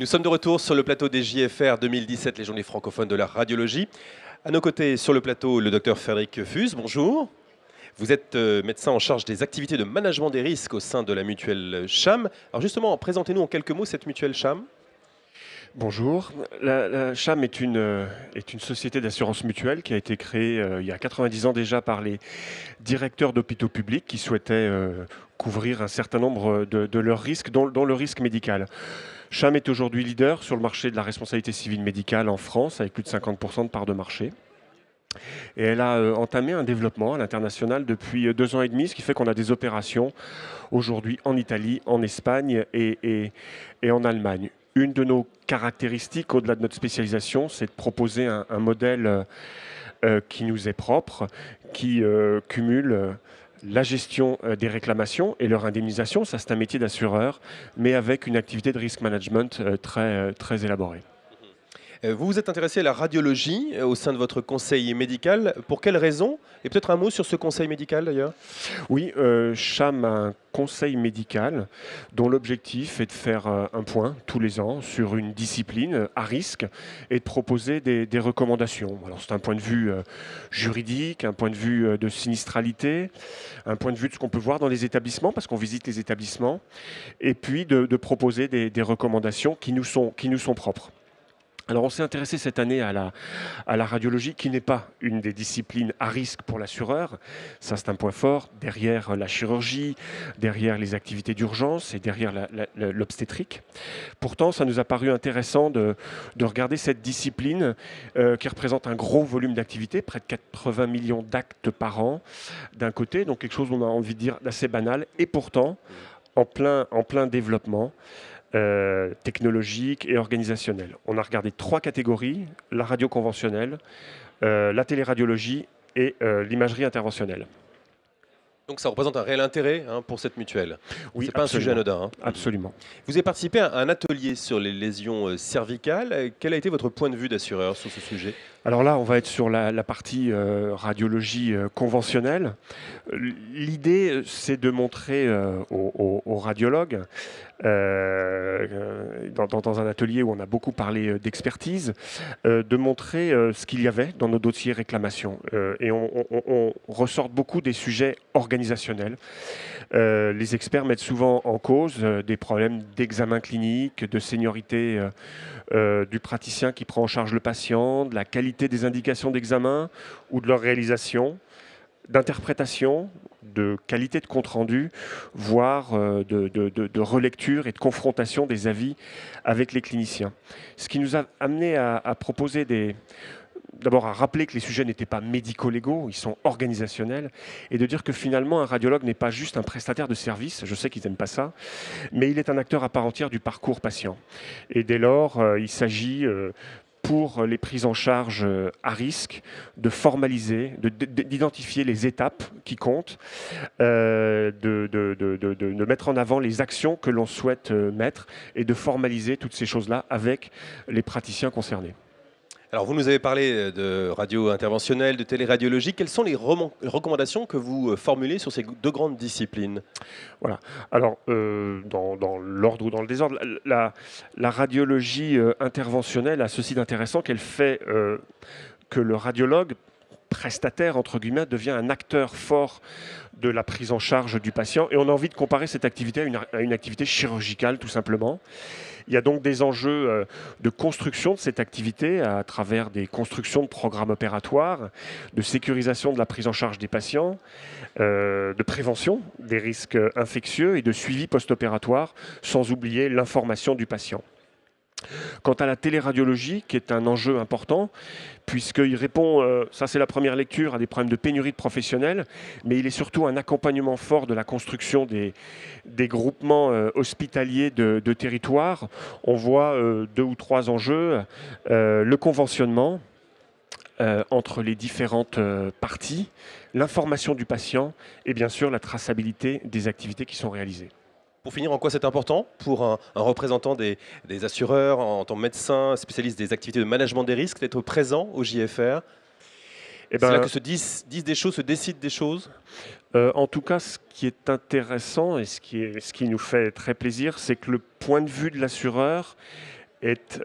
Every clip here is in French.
Nous sommes de retour sur le plateau des JFR 2017, les journées francophones de la radiologie. À nos côtés, sur le plateau, le docteur Frédéric Fuse. Bonjour. Vous êtes médecin en charge des activités de management des risques au sein de la mutuelle CHAM. Alors justement, présentez-nous en quelques mots cette mutuelle CHAM. Bonjour. La CHAM est une société d'assurance mutuelle qui a été créée il y a 90 ans déjà par les directeurs d'hôpitaux publics qui souhaitaient couvrir un certain nombre de leurs risques, dont le risque médical. CHAM est aujourd'hui leader sur le marché de la responsabilité civile médicale en France, avec plus de 50% de parts de marché. Et elle a entamé un développement à l'international depuis 2 ans et demi, ce qui fait qu'on a des opérations aujourd'hui en Italie, en Espagne et en Allemagne. Une de nos caractéristiques, au-delà de notre spécialisation, c'est de proposer un modèle qui nous est propre, qui cumule la gestion des réclamations et leur indemnisation. Ça, c'est un métier d'assureur, mais avec une activité de risk management très élaborée. Vous vous êtes intéressé à la radiologie au sein de votre conseil médical. Pour quelles raisons? Et peut-être un mot sur ce conseil médical d'ailleurs. Oui, CHAM a un conseil médical dont l'objectif est de faire un point tous les ans sur une discipline à risque et de proposer des recommandations. Alors c'est un point de vue juridique, un point de vue de sinistralité, un point de vue de ce qu'on peut voir dans les établissements, parce qu'on visite les établissements, et puis de proposer des recommandations qui nous sont propres. Alors on s'est intéressé cette année à la radiologie, qui n'est pas une des disciplines à risque pour l'assureur. Ça, c'est un point fort, derrière la chirurgie, derrière les activités d'urgence et derrière l'obstétrique. Pourtant, ça nous a paru intéressant de regarder cette discipline qui représente un gros volume d'activité, près de 80 millions d'actes par an d'un côté, donc quelque chose, on a envie de dire, d'assez banal, et pourtant en plein développement. Technologique et organisationnel. On a regardé 3 catégories, la radio conventionnelle, la téléradiologie et l'imagerie interventionnelle. Donc ça représente un réel intérêt pour cette mutuelle. Oui, c'est pas un sujet anodin. Absolument. Vous avez participé à un atelier sur les lésions cervicales. Quel a été votre point de vue d'assureur sur ce sujet? Alors là, on va être sur la partie radiologie conventionnelle. L'idée, c'est de montrer aux radiologues, dans un atelier où on a beaucoup parlé d'expertise, de montrer ce qu'il y avait dans nos dossiers réclamations. Et on ressort beaucoup des sujets organisationnels. Les experts mettent souvent en cause des problèmes d'examen clinique, de seniorité du praticien qui prend en charge le patient, de la qualité des indications d'examen ou de leur réalisation, d'interprétation, de qualité de compte-rendu, voire de relecture et de confrontation des avis avec les cliniciens. Ce qui nous a amené à proposer d'abord à rappeler que les sujets n'étaient pas médico-légaux, ils sont organisationnels, et de dire que finalement un radiologue n'est pas juste un prestataire de service, je sais qu'ils n'aiment pas ça, mais il est un acteur à part entière du parcours patient. Et dès lors, il s'agit pour les prises en charge à risque, de d'identifier les étapes qui comptent, de mettre en avant les actions que l'on souhaite mettre et de formaliser toutes ces choses-là avec les praticiens concernés. Alors vous nous avez parlé de radio interventionnelle, de téléradiologie. Quelles sont les recommandations que vous formulez sur ces 2 grandes disciplines? Voilà. Alors, dans l'ordre ou dans le désordre, la radiologie interventionnelle a ceci d'intéressant qu'elle fait que le radiologue, prestataire, entre guillemets, devient un acteur fort de la prise en charge du patient. Et on a envie de comparer cette activité à une activité chirurgicale, tout simplement. Il y a donc des enjeux de construction de cette activité à travers des constructions de programmes opératoires, de sécurisation de la prise en charge des patients, de prévention des risques infectieux et de suivi post-opératoire, sans oublier l'information du patient. Quant à la téléradiologie, qui est un enjeu important, puisqu'il répond, ça c'est la première lecture, à des problèmes de pénurie de professionnels, mais il est surtout un accompagnement fort de la construction des groupements hospitaliers de territoire. On voit 2 ou 3 enjeux. Le conventionnement entre les différentes parties, l'information du patient et bien sûr la traçabilité des activités qui sont réalisées. Pour finir, en quoi c'est important pour un représentant des assureurs, en tant que médecin, spécialiste des activités de management des risques, d'être présent au JFR? C'est là que se disent des choses, se décident des choses? En tout cas, ce qui est intéressant et ce qui nous fait très plaisir, c'est que le point de vue de l'assureur est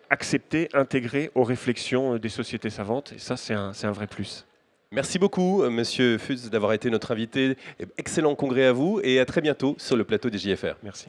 accepté, intégré aux réflexions des sociétés savantes. Et ça, c'est un vrai plus. Merci beaucoup, Monsieur Fuz, d'avoir été notre invité. Excellent congrès à vous et à très bientôt sur le plateau des JFR. Merci.